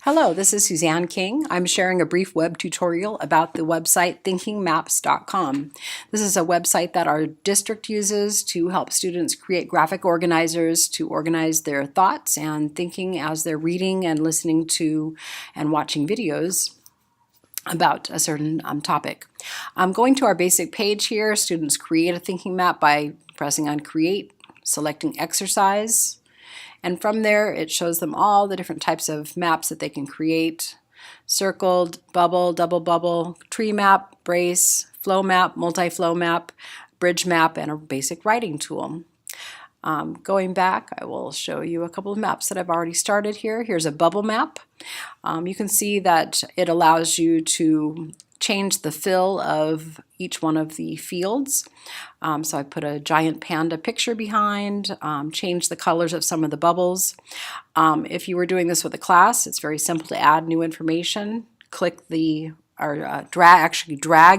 Hello, this is Suzanne King. I'm sharing a brief web tutorial about the website thinkingmaps.com. This is a website that our district uses to help students create graphic organizers to organize their thoughts and thinking as they're reading and listening to and watching videos about a certain topic. I'm going to our basic page here. Students create a thinking map by pressing on Create, selecting Exercise, and from there it shows them all the different types of maps that they can create: circled, bubble, double bubble, tree map, brace, flow map, multi-flow map, bridge map, and a basic writing tool. Going back, I will show you a couple of maps that I've already started here. Here's a bubble map. You can see that it allows you to change the fill of each one of the fields. So I put a giant panda picture behind, change the colors of some of the bubbles. If you were doing this with a class, it's very simple to add new information. Click the drag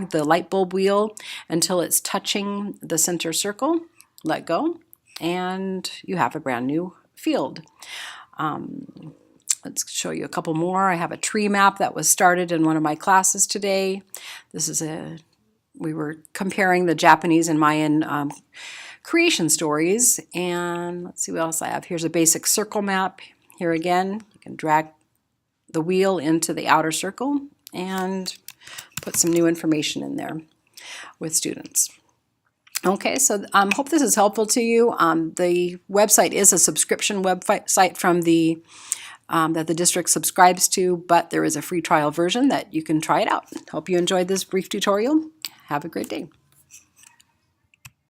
the light bulb wheel until it's touching the center circle. Let go, and you have a brand new field. Let's show you a couple more. I have a tree map that was started in one of my classes today. We were comparing the Japanese and Mayan creation stories, and let's see what else I have. Here's a basic circle map. Here again, you can drag the wheel into the outer circle and put some new information in there with students. Okay, so hope this is helpful to you. The website is a subscription website from that the district subscribes to, but there is a free trial version that you can try it out. Hope you enjoyed this brief tutorial. Have a great day.